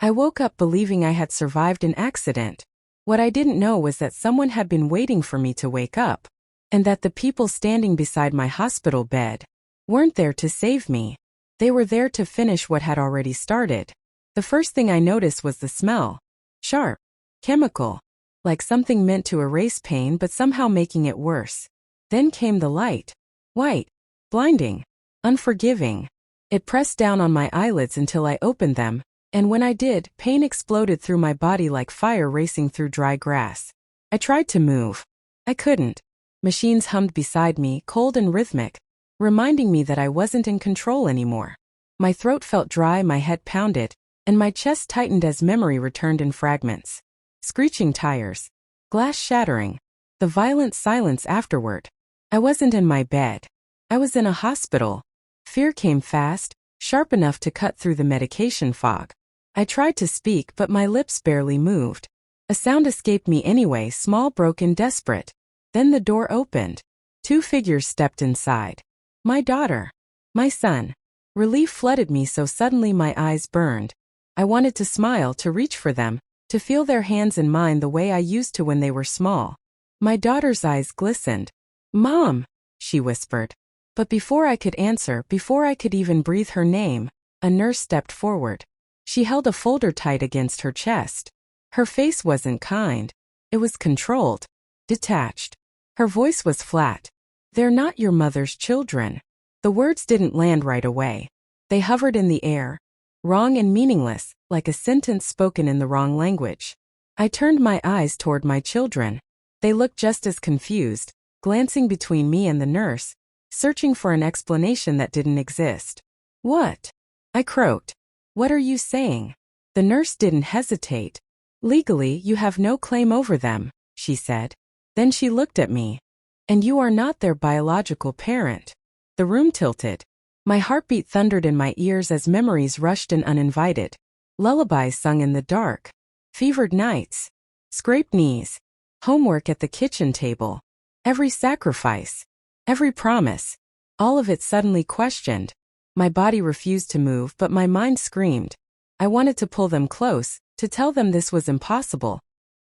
I woke up believing I had survived an accident. What I didn't know was that someone had been waiting for me to wake up, and that the people standing beside my hospital bed weren't there to save me. They were there to finish what had already started. The first thing I noticed was the smell. Sharp. Chemical. Like something meant to erase pain but somehow making it worse. Then came the light. White. Blinding. Unforgiving. It pressed down on my eyelids until I opened them, and when I did, pain exploded through my body like fire racing through dry grass. I tried to move. I couldn't. Machines hummed beside me, cold and rhythmic, reminding me that I wasn't in control anymore. My throat felt dry, my head pounded, and my chest tightened as memory returned in fragments. Screeching tires. Glass shattering. The violent silence afterward. I wasn't in my bed. I was in a hospital. Fear came fast, sharp enough to cut through the medication fog. I tried to speak, but my lips barely moved. A sound escaped me anyway, small, broken, desperate. Then the door opened. 2 figures stepped inside. My daughter. My son. Relief flooded me so suddenly my eyes burned. I wanted to smile, to reach for them, to feel their hands in mine the way I used to when they were small. My daughter's eyes glistened. "Mom," she whispered. But before I could answer, before I could even breathe her name, a nurse stepped forward. She held a folder tight against her chest. Her face wasn't kind. It was controlled. Detached. Her voice was flat. "They're not your mother's children." The words didn't land right away. They hovered in the air. Wrong and meaningless, like a sentence spoken in the wrong language. I turned my eyes toward my children. They looked just as confused, glancing between me and the nurse, searching for an explanation that didn't exist. "What?" I croaked. "What are you saying?" The nurse didn't hesitate. "Legally, you have no claim over them," she said. Then she looked at me. "And you are not their biological parent." The room tilted. My heartbeat thundered in my ears as memories rushed in uninvited. Lullabies sung in the dark. Fevered nights. Scraped knees. Homework at the kitchen table. Every sacrifice. Every promise. All of it suddenly questioned. My body refused to move, but my mind screamed. I wanted to pull them close, to tell them this was impossible.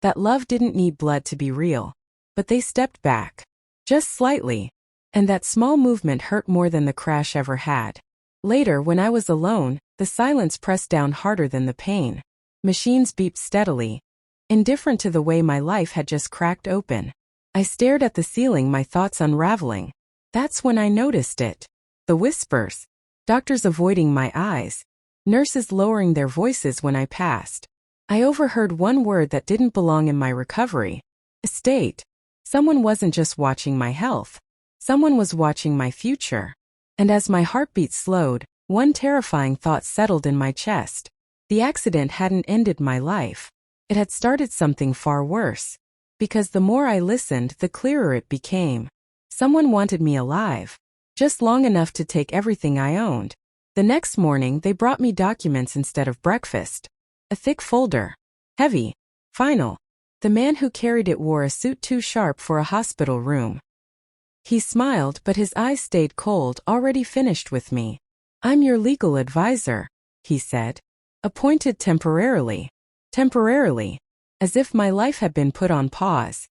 That love didn't need blood to be real. But they stepped back. Just slightly. And that small movement hurt more than the crash ever had. Later, when I was alone, the silence pressed down harder than the pain. Machines beeped steadily, indifferent to the way my life had just cracked open. I stared at the ceiling, my thoughts unraveling. That's when I noticed it. The whispers. Doctors avoiding my eyes. Nurses lowering their voices when I passed. I overheard one word that didn't belong in my recovery. Estate. Someone wasn't just watching my health. Someone was watching my future. And as my heartbeat slowed, one terrifying thought settled in my chest. The accident hadn't ended my life. It had started something far worse. Because the more I listened, the clearer it became. Someone wanted me alive. Just long enough to take everything I owned. The next morning, they brought me documents instead of breakfast. A thick folder. Heavy. Final. The man who carried it wore a suit too sharp for a hospital room. He smiled, but his eyes stayed cold, already finished with me. "I'm your legal advisor," he said. "Appointed temporarily." Temporarily. As if my life had been put on pause.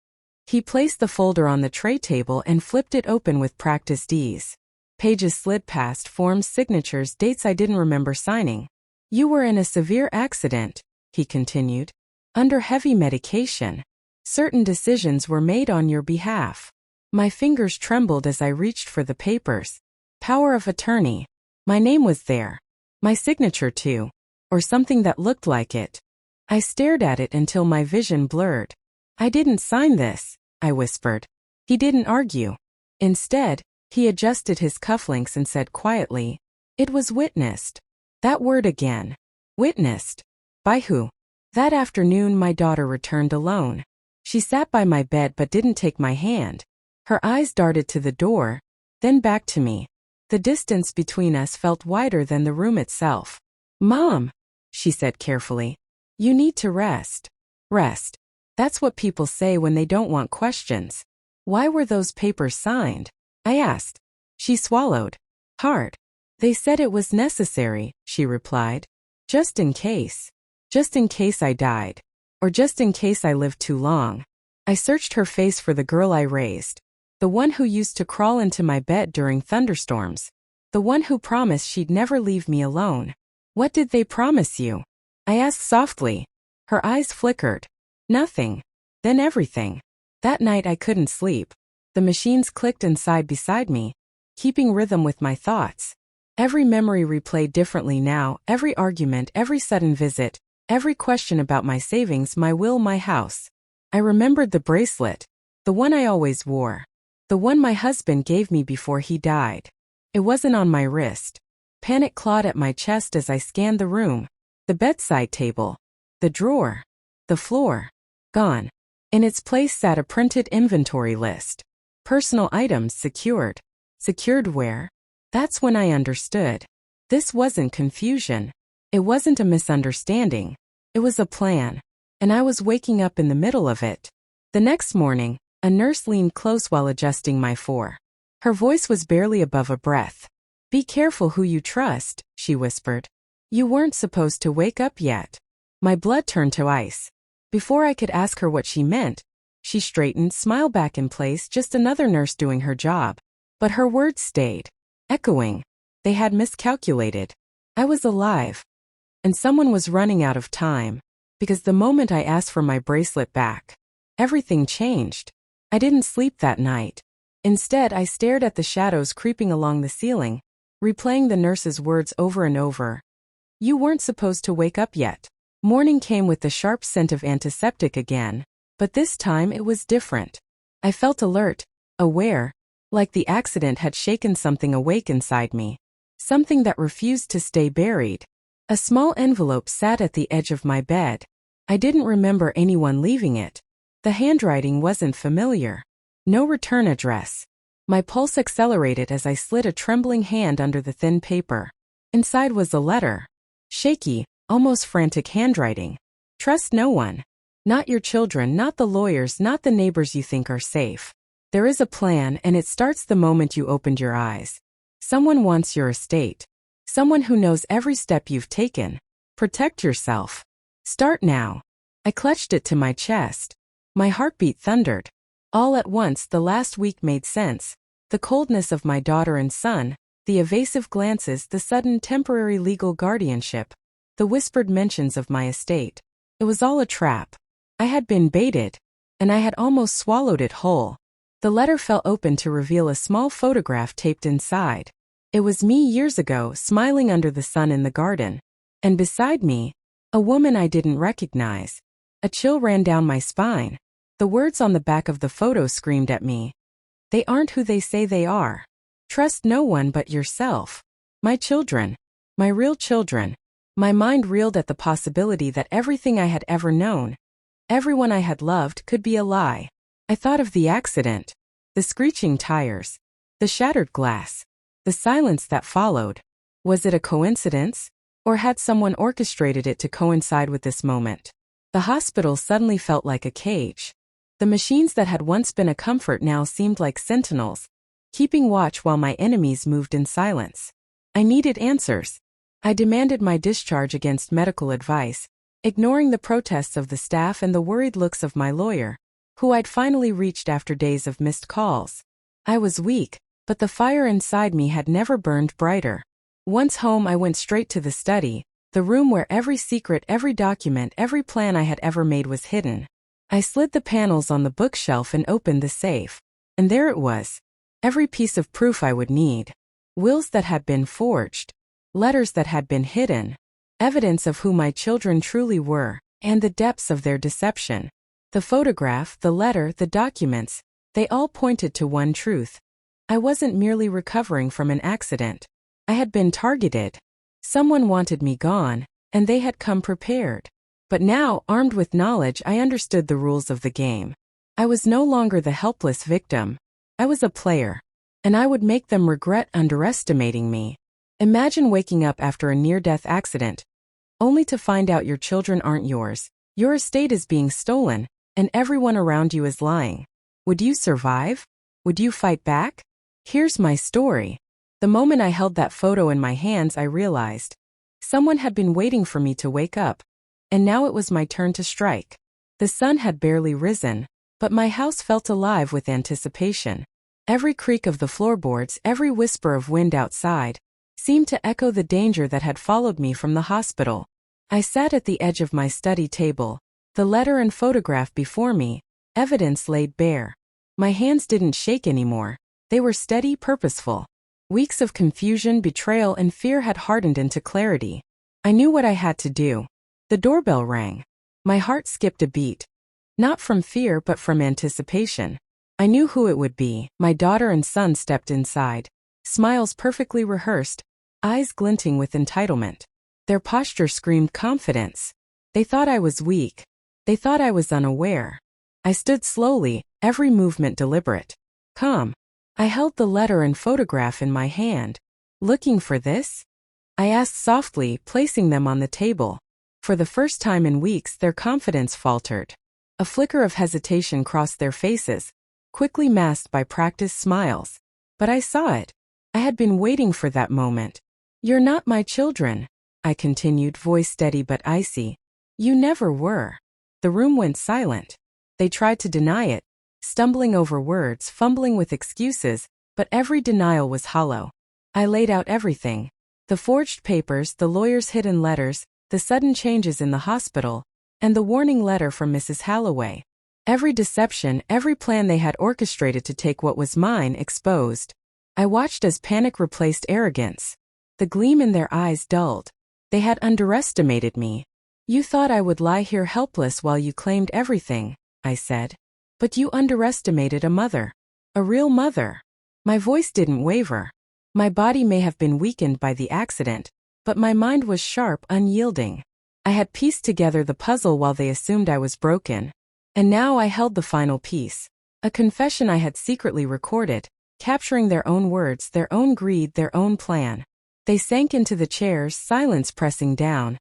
He placed the folder on the tray table and flipped it open with practiced ease. Pages slid past, forms, signatures, dates I didn't remember signing. "You were in a severe accident," he continued. "Under heavy medication. Certain decisions were made on your behalf." My fingers trembled as I reached for the papers. Power of attorney. My name was there. My signature too. Or something that looked like it. I stared at it until my vision blurred. "I didn't sign this," I whispered. He didn't argue. Instead, he adjusted his cufflinks and said quietly, "It was witnessed." That word again. Witnessed. By who? That afternoon my daughter returned alone. She sat by my bed but didn't take my hand. Her eyes darted to the door, then back to me. The distance between us felt wider than the room itself. "Mom," she said carefully, "you need to rest." Rest. That's what people say when they don't want questions. "Why were those papers signed?" I asked. She swallowed. "Hard. They said it was necessary," she replied. "Just in case." Just in case I died. Or just in case I lived too long. I searched her face for the girl I raised. The one who used to crawl into my bed during thunderstorms. The one who promised she'd never leave me alone. What did they promise you? I asked softly. Her eyes flickered. Nothing. Then everything. That night I couldn't sleep. The machines clicked inside beside me, keeping rhythm with my thoughts. Every memory replayed differently now, every argument, every sudden visit, every question about my savings, my will, my house. I remembered the bracelet, the one I always wore, the one my husband gave me before he died. It wasn't on my wrist. Panic clawed at my chest as I scanned the room, the bedside table, the drawer, the floor. Gone. In its place sat a printed inventory list. Personal items secured. Secured where? That's when I understood. This wasn't confusion. It wasn't a misunderstanding. It was a plan. And I was waking up in the middle of it. The next morning, a nurse leaned close while adjusting my four. Her voice was barely above a breath. Be careful who you trust, she whispered. You weren't supposed to wake up yet. My blood turned to ice. Before I could ask her what she meant, she straightened, smile back in place, just another nurse doing her job. But her words stayed, echoing. They had miscalculated. I was alive. And someone was running out of time. Because the moment I asked for my bracelet back, everything changed. I didn't sleep that night. Instead, I stared at the shadows creeping along the ceiling, replaying the nurse's words over and over. You weren't supposed to wake up yet. Morning came with the sharp scent of antiseptic again, but this time it was different. I felt alert, aware, like the accident had shaken something awake inside me. Something that refused to stay buried. A small envelope sat at the edge of my bed. I didn't remember anyone leaving it. The handwriting wasn't familiar. No return address. My pulse accelerated as I slid a trembling hand under the thin paper. Inside was a letter. Shaky, almost frantic handwriting. Trust no one. Not your children, not the lawyers, not the neighbors you think are safe. There is a plan, and it starts the moment you opened your eyes. Someone wants your estate. Someone who knows every step you've taken. Protect yourself. Start now. I clutched it to my chest. My heartbeat thundered. All at once the last week made sense. The coldness of my daughter and son, the evasive glances, the sudden temporary legal guardianship, the whispered mentions of my estate. It was all a trap. I had been baited, and I had almost swallowed it whole. The letter fell open to reveal a small photograph taped inside. It was me years ago, smiling under the sun in the garden. And beside me, a woman I didn't recognize. A chill ran down my spine. The words on the back of the photo screamed at me. They aren't who they say they are. Trust no one but yourself. My children. My real children. My mind reeled at the possibility that everything I had ever known, everyone I had loved, could be a lie. I thought of the accident. The screeching tires. The shattered glass. The silence that followed. Was it a coincidence? Or had someone orchestrated it to coincide with this moment? The hospital suddenly felt like a cage. The machines that had once been a comfort now seemed like sentinels, keeping watch while my enemies moved in silence. I needed answers. I demanded my discharge against medical advice, ignoring the protests of the staff and the worried looks of my lawyer, who I'd finally reached after days of missed calls. I was weak, but the fire inside me had never burned brighter. Once home, I went straight to the study, the room where every secret, every document, every plan I had ever made was hidden. I slid the panels on the bookshelf and opened the safe. And there it was. Every piece of proof I would need. Wills that had been forged. Letters that had been hidden. Evidence of who my children truly were, and the depths of their deception. The photograph, the letter, the documents, they all pointed to one truth. I wasn't merely recovering from an accident. I had been targeted. Someone wanted me gone, and they had come prepared. But now, armed with knowledge, I understood the rules of the game. I was no longer the helpless victim. I was a player. And I would make them regret underestimating me. Imagine waking up after a near-death accident, only to find out your children aren't yours, your estate is being stolen, and everyone around you is lying. Would you survive? Would you fight back? Here's my story. The moment I held that photo in my hands, I realized someone had been waiting for me to wake up. and now it was my turn to strike. The sun had barely risen, but my house felt alive with anticipation. Every creak of the floorboards, every whisper of wind outside, seemed to echo the danger that had followed me from the hospital. I sat at the edge of my study table, the letter and photograph before me, evidence laid bare. My hands didn't shake anymore. They were steady, purposeful. Weeks of confusion, betrayal, and fear had hardened into clarity. I knew what I had to do. The doorbell rang. My heart skipped a beat. Not from fear, but from anticipation. I knew who it would be. My daughter and son stepped inside. Smiles perfectly rehearsed, eyes glinting with entitlement. Their posture screamed confidence. They thought I was weak. They thought I was unaware. I stood slowly, every movement deliberate. Calm. I held the letter and photograph in my hand. Looking for this? I asked softly, placing them on the table. For the first time in weeks, their confidence faltered. A flicker of hesitation crossed their faces, quickly masked by practiced smiles. But I saw it. I had been waiting for that moment. You're not my children, I continued, voice steady but icy. You never were. The room went silent. They tried to deny it, stumbling over words, fumbling with excuses, but every denial was hollow. I laid out everything. The forged papers, the lawyer's hidden letters, the sudden changes in the hospital, and the warning letter from Mrs. Halloway. Every deception, every plan they had orchestrated to take what was mine, exposed. I watched as panic replaced arrogance. The gleam in their eyes dulled. They had underestimated me. You thought I would lie here helpless while you claimed everything, I said. But you underestimated a mother. A real mother. My voice didn't waver. My body may have been weakened by the accident, but my mind was sharp, unyielding. I had pieced together the puzzle while they assumed I was broken. And now I held the final piece. A confession I had secretly recorded, capturing their own words, their own greed, their own plan. They sank into the chairs, silence pressing down.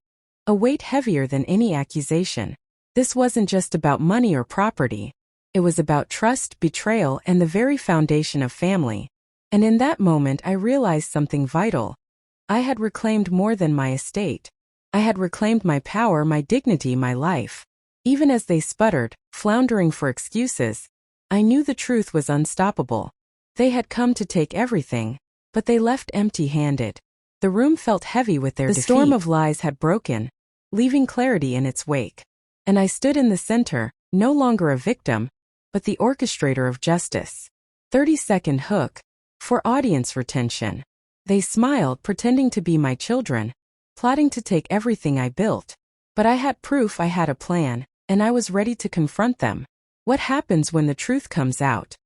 A weight heavier than any accusation. This wasn't just about money or property. It was about trust, betrayal, and the very foundation of family. And in that moment I realized something vital. I had reclaimed more than my estate. I had reclaimed my power, my dignity, my life. Even as they sputtered, floundering for excuses, I knew the truth was unstoppable. They had come to take everything, but they left empty-handed. The room felt heavy with their defeat. The storm of lies had broken, leaving clarity in its wake. And I stood in the center, no longer a victim, but the orchestrator of justice. 30-second hook. For audience retention. They smiled, pretending to be my children, plotting to take everything I built. But I had proof, I had a plan, and I was ready to confront them. What happens when the truth comes out?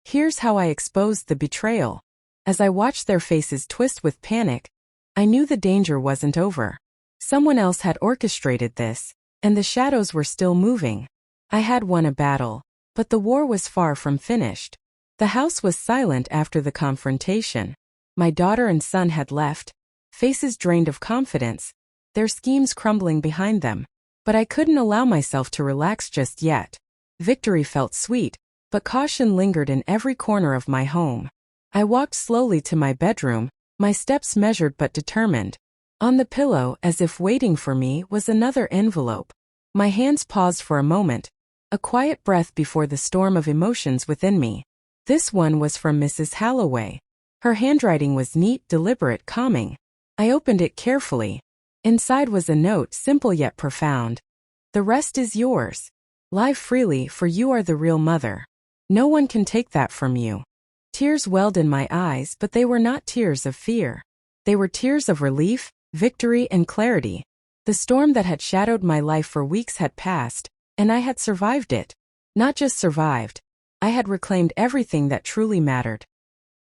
Here's how I exposed the betrayal. As I watched their faces twist with panic, I knew the danger wasn't over. Someone else had orchestrated this, and the shadows were still moving. I had won a battle, but the war was far from finished. The house was silent after the confrontation. My daughter and son had left, faces drained of confidence, their schemes crumbling behind them. But I couldn't allow myself to relax just yet. Victory felt sweet, but caution lingered in every corner of my home. I walked slowly to my bedroom, my steps measured but determined. On the pillow, as if waiting for me, was another envelope. My hands paused for a moment, a quiet breath before the storm of emotions within me. This one was from Mrs. Halloway. Her handwriting was neat, deliberate, calming. I opened it carefully. Inside was a note, simple yet profound. The rest is yours. Live freely, for you are the real mother. No one can take that from you. Tears welled in my eyes, but they were not tears of fear. They were tears of relief, victory, and clarity. The storm that had shadowed my life for weeks had passed, and I had survived it. Not just survived. I had reclaimed everything that truly mattered.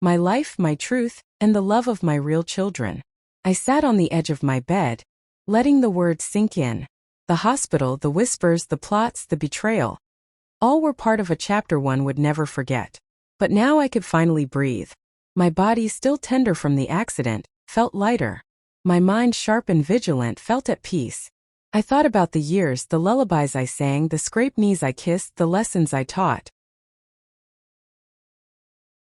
My life, my truth, and the love of my real children. I sat on the edge of my bed, letting the words sink in. The hospital, the whispers, the plots, the betrayal. All were part of a chapter one would never forget. But now I could finally breathe. My body, still tender from the accident, felt lighter. My mind, sharp and vigilant, felt at peace. I thought about the years, the lullabies I sang, the scraped knees I kissed, the lessons I taught.